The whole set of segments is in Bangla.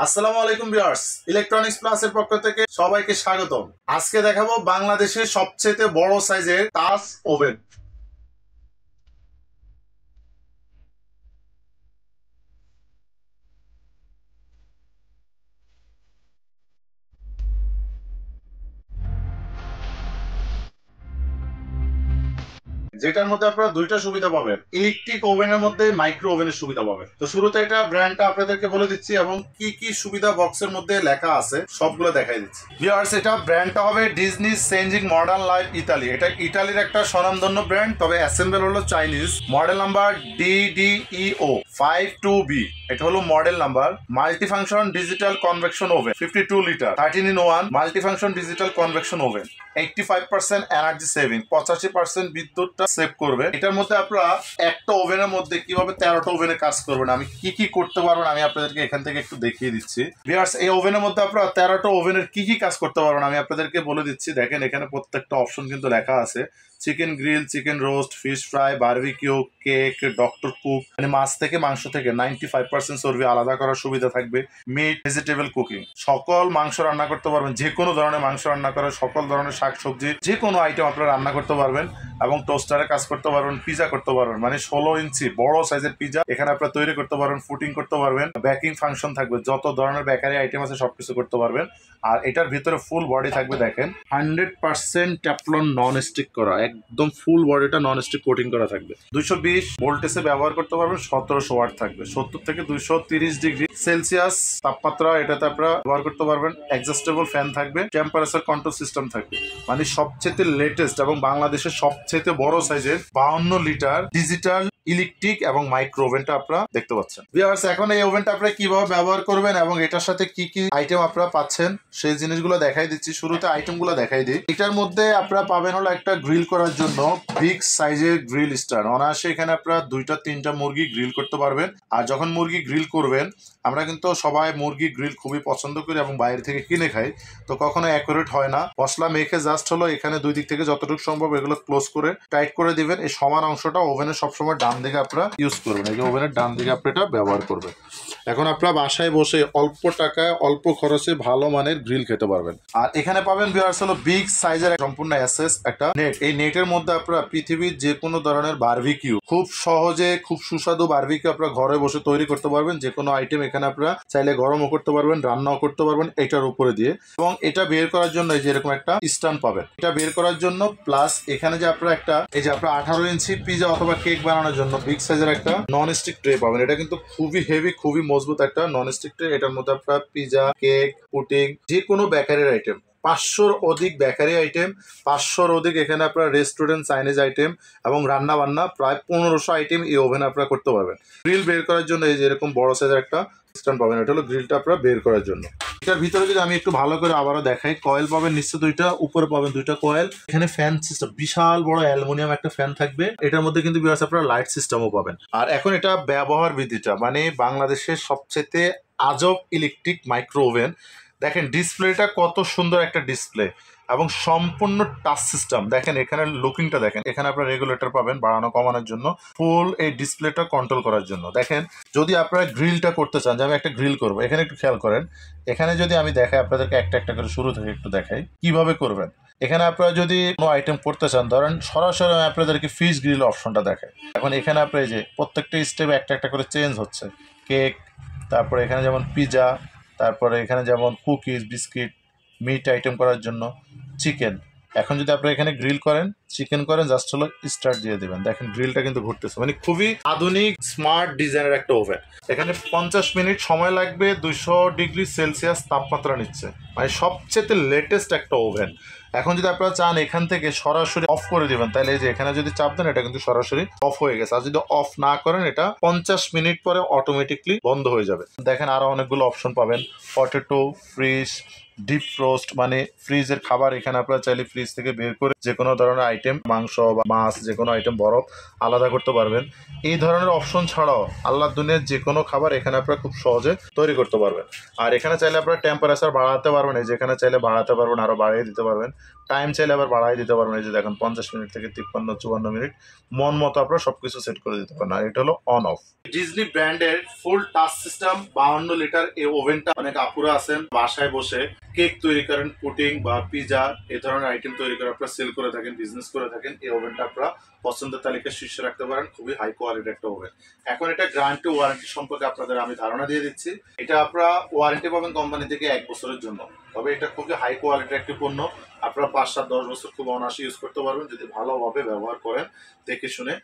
আসসালামু আলাইকুম ভিউয়ার্স, ইলেকট্রনিক্স প্লাসের পক্ষ থেকে সবাইকে স্বাগতম। আজকে দেখাবো বাংলাদেশের সবচেয়ে বড় সাইজের টাচ ওভেন। যেটার মধ্যে আপনারা দুইটা সুবিধা পাবেন, ইলেকট্রিক ওভেনের মধ্যে মাইক্রো ওভেনের সুবিধা পাবেন। তো শুরুতে এটা ব্র্যান্ডটা আপনাদেরকে বলে দিচ্ছি এবং কি কি সুবিধা বক্সের মধ্যে লেখা আছে সবগুলো দেখাই দিচ্ছি। ভিউয়ার্স, এটা ব্র্যান্ডটা হবে Disney changing modern life Italy. এটা ইতালির একটা স্বনামধন্য ব্র্যান্ড, তবে অ্যাসেম্বল হলো Chinese. Model number DDEO 52B। এটা হলো model number. Multi function digital convection oven 52 litre 13-in-1 multi function digital convection oven. 85% energy saving, 85% বিদ্যুৎটা সেভ করবে। এটার মধ্যে আপনারা একটা ওভেনের মধ্যে কিভাবে 13টা ওভেনে কাজ করবেন, আমি কি কি করতে পারবেন আমি আপনাদেরকে এখান থেকে একটু দেখিয়ে দিচ্ছি। ভিউয়ার্স, এই ওভেনের মধ্যে আপনারা 13টা ওভেনের কি কি কাজ করতে পারবেন আমি আপনাদেরকে বলে দিচ্ছি। দেখেন, এখানে প্রত্যেকটা অপশন কিন্তু লেখা আছে। Chicken grill, chicken roast, fish fry, barbecue, cake, doctor cook, মানে মাছ থেকে মাংস থেকে 95% চর্বি আলাদা করার সুবিধা থাকবে। মিট, ভেজিটেবল কুকিং, সকল মাংস রান্না করতে পারবেন। যে কোনো ধরনের মাংস রান্না করে, সকল ধরনের শাকসবজি, যে কোনো আইটেম আপনারা রান্না করতে পারবেন এবং টোস্টারে কাজ করতে পারবেন। পিজা করতে পারবেন, মানে 16 ইঞ্চি বড় সাইজের পিজা এখানে আপনারা তৈরি করতে পারবেন। ফুটিং করতে পারবেন। বেকিং ফাংশন থাকবে, যত ধরনের বেকারি আইটেম আছে সবকিছু করতে পারবেন। আর এটার ভিতরে ফুল বডি থাকবে, দেখেন 100% ট্যাফলন নন স্টিক করা, একদম ফুল বডিটা নন স্টিক কোটিং করা থাকবে। 220 ভোল্টেজে ব্যবহার করতে পারবেন। 1700 ওয়াট থাকবে। 70 থেকে 230 ডিগ্রি সেলসিয়াস তাপমাত্রা এটাতে আপনারা ব্যবহার করতে পারবেন। অ্যাডজাস্টেবল ফ্যান থাকবে, টেম্পারেচার কন্ট্রোল সিস্টেম থাকবে। মানে সবচেয়ে লেটেস্ট এবং বাংলাদেশের সবচেয়ে বড় সাইজের 52 লিটার ডিজিটাল ইলেকট্রিক এবং মাইক্রো ওভেনটা আপনারা দেখতে পাচ্ছেন। ভিউয়ার্স, এখন এই ওভেনটা আপনারা কিভাবে ব্যবহার করবেন এবং এটার সাথে কি কি আইটেম আপনারা পাচ্ছেন সেই জিনিসগুলো দেখাই দিচ্ছি। শুরুতে আইটেমগুলো দেখাই দিই। এটার মধ্যে আপনারা পাবেন হলো একটা গ্রিল করার জন্য বিগ সাইজের গ্রিল স্ট্যান্ড। অনায়াসে এখানে আপনারা 2-3টা মুরগি গ্রিল করতে পারবেন। আর যখন মুরগি গ্রিল করবেন, আমরা কিন্তু সবাই মুরগি গ্রিল খুবই পছন্দ করি এবং বাইরে থেকে কিনে খাই, তো কখনো অ্যাকুরেট হয় না। মশলা মেখে জাস্ট হলো এখানে দুই দিক থেকে যতটুকু সম্ভব এগুলো ক্লোজ করে টাইট করে দিবেন। এই সমান অংশটা ওভেনের সবসময় ডান দিকে আপনারা ইউজ করবেন। এই যে ওভেনের ডান দিকে আপনি এটা ব্যবহার করবেন। এখন আপনারা বাসায় বসে অল্প টাকায় অল্প খরচে ভালো মানের গ্রিল খেতে পারবেন। আর এখানে পাবেন ভিউয়ার্স হলো বিগ সাইজের সম্পূর্ণ অ্যাসেস একটা নেট। এই নেটের মধ্যে আপনারা পৃথিবীর যে কোনো ধরনের বারবিকিউ খুব সহজে, খুব সুস্বাদু বারবিকিউ আপনারা ঘরে বসে তৈরি করতে পারবেন। যে কোনো আইটেম এখানে আপনারা চাইলে গরমও করতে পারবেন, রান্নাও করতে পারবেন এটার উপরে দিয়ে। এবং এটা বের করার জন্য এই যে এরকম একটা স্ট্যান্ড পাবেন, এটা বের করার জন্য। প্লাস এখানে যে আপনারা একটা এই যে আপনারা 18 ইঞ্চি পিজা অথবা কেক বানানোর জন্য বিগ সাইজের একটা নন স্টিক ট্রে পাবেন। এটা কিন্তু খুবই হেভি, খুবই মজবুত একটা নন স্টিক ট্রে। এটার মধ্যে আপনারা পিজা, কেক, পুডিং, যে কোনো বেকারির আইটেম, 500-র অধিক বেকারি আইটেম, 500-র অধিক এখানে আপনার রেস্টুরেন্ট চাইনিজ আইটেম এবং রান্না বান্না প্রায় 1500 আইটেম এই ওভেনে আপনারা করতে পারবেন। গ্রিল বের করার জন্য এই যে এরকম বড় সাইজের একটা স্ট্যান্ড পাবেন। এটা হলো গ্রিলটা আপনারা বের করার জন্য। এটার ভিতরে যদি আমি একটু ভালো করে আবারও দেখাই, কয়েল পাবেন নিশ্চয় 2টা, উপরে পাবেন 2টা কয়েল। এখানে ফ্যান সিস্টেম, বিশাল বড় অ্যালুমিনিয়াম একটা ফ্যান থাকবে। এটার মধ্যে কিন্তু ভিউয়ার্স আপনারা লাইট সিস্টেমও পাবেন। আর এখন এটা ব্যবহার বিধিটা, মানে বাংলাদেশের সবচেয়ে আজব ইলেকট্রিক মাইক্রো ওভেন। দেখেন ডিসপ্লেটা কত সুন্দর একটা ডিসপ্লে এবং সম্পূর্ণ টাচ সিস্টেম। দেখেন এখানে লুকিংটা দেখেন, এখানে আপনারা রেগুলেটর পাবেন বাড়ানো কমানোর জন্য, ফুল এই ডিসপ্লেটা কন্ট্রোল করার জন্য। দেখেন যদি আপনারা গ্রিলটা করতে চান, যে আমি একটা গ্রিল করবো, এখানে একটু খেয়াল করেন। এখানে যদি আমি দেখাই আপনাদেরকে একটা একটা করে শুরু থেকে একটু দেখাই কিভাবে করবেন। এখানে আপনারা যদি কোনো আইটেম করতে চান, ধরেন সরাসরি আমি আপনাদেরকে ফিশ গ্রিল অপশনটা দেখাই। এখন এখানে আপনার এই যে প্রত্যেকটা স্টেপে একটা একটা করে চেঞ্জ হচ্ছে। কেক, তারপরে এখানে যেমন পিজা, তারপরে এখানে যেমন কুকিজ, বিস্কিট, মিট আইটেম করার জন্য চিকেন। এখন যদি আপনি এখানে গ্রিল করেন, চিকেন করেন, জাস্ট হলো স্টার্ট দিয়ে দেবেন। দেখেন গ্রিলটা কিন্তু ঘুরতেছে, মানে খুবই আধুনিক স্মার্ট ডিজাইনের একটা ওভেন। এখানে 50 মিনিট সময় লাগবে, 200 ডিগ্রি সেলসিয়াস তাপমাত্রা নিচ্ছে, মানে সবচেয়ে লেটেস্ট একটা ওভেন। এখন যদি আপনারা চান এখান থেকে সরাসরি অফ করে দিবেন, তাহলে এই যে এখানে যদি চাপ দেন এটা কিন্তু সরাসরি অফ হয়ে গেছে। আর যদি অফ না করেন এটা 50 মিনিট পরে অটোমেটিকলি বন্ধ হয়ে যাবে। দেখেন আরো অনেকগুলো অপশন পাবেন, পটেটো, ফ্রিজ, ডিপ ফ্রোস্ট মানে ফ্রিজের খাবার, এখানে আপনারা চাইলে ফ্রিজ থেকে বের করে যে কোনো ধরনের আইটেম, মাংস বা মাছ, যে কোনো আইটেম বরফ আলাদা করতে পারবেন। এই ধরনের অপশন ছাড়াও আল্লাহর দুনিয়ার যে কোনো খাবার এখানে আপনারা খুব সহজে তৈরি করতে পারবেন। আর এখানে চাইলে আপনারা টেম্পারেচার বাড়াতে পারবেন, এই যেখানে চাইলে বাড়াতে পারবেন, আরও বাড়িয়ে দিতে পারবেন। টাইম চাইলে আবার বাড়াই দিতে পারবেন, এই যে দেখেন 50 মিনিট থেকে 53-54 মিনিট মন মতো আপনারা সবকিছু সেট করে দিতে পারেন। আর এটা হলো অন অফ। ডিজনি ব্র্যান্ডের ফুল টাচ সিস্টেম 52 লিটার এই ওভেনটা অনেক আপুরা আছেন বাসায় বসে কেক তৈরি করেন, পুডিং বা পিজা এই ধরনের আইটেম তৈরি করে আপনারা সেল করে থাকেন, বিজনেস করে থাকেন। এই ওভেনটা আপনারা পছন্দের তালিকায় শীর্ষে রাখতে পারেন। খুবই হাই কোয়ালিটির একটা ওভেন। এখন এটা গ্যারান্টি ওয়ারেন্টি সম্পর্কে আপনাদের আমি ধারণা দিয়ে দিচ্ছি। এটা আপনারা ওয়ারেন্টি পাবেন কোম্পানি থেকে 1 বছরের জন্য। তবে এটা খুবই হাই কোয়ালিটির একটি পণ্য। আপনারা 5-7-10 বছর খুব অনায়াসে ইউজ করতে পারবেন যদি ভালোভাবে ব্যবহার করেন, দেখে শুনে।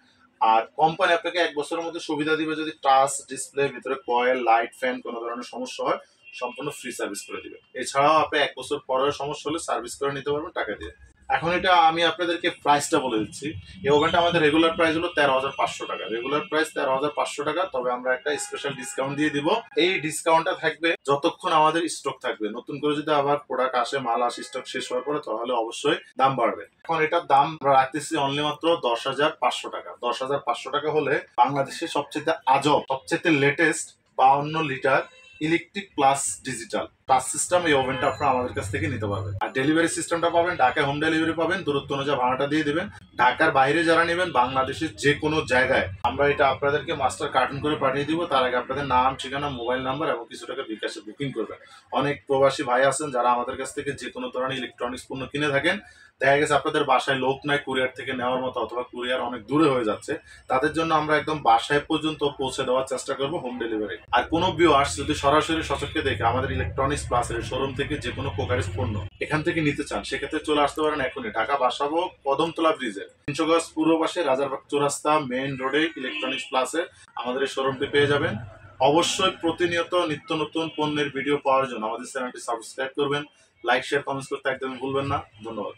আর কোম্পানি আপনাকে 1 বছরের মধ্যে সুবিধা দিবে, যদি টাচ ডিসপ্লে, ভিতরে কয়েল, লাইট, ফ্যান কোনো ধরনের সমস্যা হয় সম্পূর্ণ ফ্রি সার্ভিস করে দিবে। এছাড়াও আপনি 1 বছর পরেও সমস্যা হলে সার্ভিস করে নিতে পারবেন টাকা দিয়ে। এখন এটা আমি আপনাদেরকে প্রাইসটা বলে দিচ্ছি। এই ওভেনটা আমাদের রেগুলার প্রাইস হলো 13,500 টাকা। রেগুলার প্রাইস 13,500 টাকা। তবে আমরা একটা স্পেশাল ডিসকাউন্ট দিয়ে দিব। এই ডিসকাউন্টটা থাকবে যতক্ষণ আমাদের স্টক থাকবে। নতুন করে যদি আবার প্রোডাক্ট আসে, মাল আসে, স্টক শেষ হওয়ার পরে, তাহলে অবশ্যই দাম বাড়বে। এখন এটার দাম আমরা রাখতেছি অনলি মাত্র 10,500 টাকা। 10,500 টাকা হলে বাংলাদেশের সবচেয়ে আজব, সবচেয়ে latest 52 litre electric plus digital touch system এই ওভেনটা আপনারা আমাদের কাছ থেকে নিতে পারবেন। আর ডেলিভারি সিস্টেমটা পাবেন, ঢাকায় হোম ডেলিভারি পাবেন। দূরত্ব অনুযায়ী ভাড়াটা দিয়ে দেবেন। ঢাকার বাইরে যারা নেবেন, বাংলাদেশের যে কোনো জায়গায় আমরা এটা আপনাদেরকে মাস্টার কার্টুন করে পাঠিয়ে দিব। তার আগে আপনাদের নাম, ঠিকানা, মোবাইল নাম্বার এবং কিছু টাকা বিকাশে বুকিং করবেন। অনেক প্রবাসী ভাই আছেন যারা আমাদের কাছ থেকে যে কোনো ধরনের ইলেকট্রনিক্স পণ্য কিনে থাকেন। দেখা গেছে আপনাদের বাসায় লোক নাই কুরিয়ার থেকে নেওয়ার মতো, অথবা কুরিয়ার অনেক দূরে হয়ে যাচ্ছে। তাদের জন্য আমরা একদম বাসায় পর্যন্ত পৌঁছে দেওয়ার চেষ্টা করবো, হোম ডেলিভারি। আর কোনো ভিউয়ার্স যদি সরাসরি সচক্ষে দেখে আমাদের ইলেকট্রনিক্স প্লাসের শোরুম থেকে যে কোনো প্রকারের পণ্য এখান থেকে নিতে চান, সেক্ষেত্রে চলে আসতে পারেন এখনই ঢাকা বাসাবো কদমতলা ব্রিজের 300 গজ পূর্ব পাশে রাজারবাগ চৌরাস্তা মেইন রোডে ইলেকট্রনিক্স প্লাসে আমাদের এই শোরুমটি পেয়ে যাবেন। অবশ্যই প্রতিনিয়ত নিত্য নতুন পণ্যের ভিডিও পাওয়ার জন্য আমাদের চ্যানেলটি সাবস্ক্রাইব করবেন। লাইক, শেয়ার, কমেন্টস করতে একদমই ভুলবেন না। ধন্যবাদ।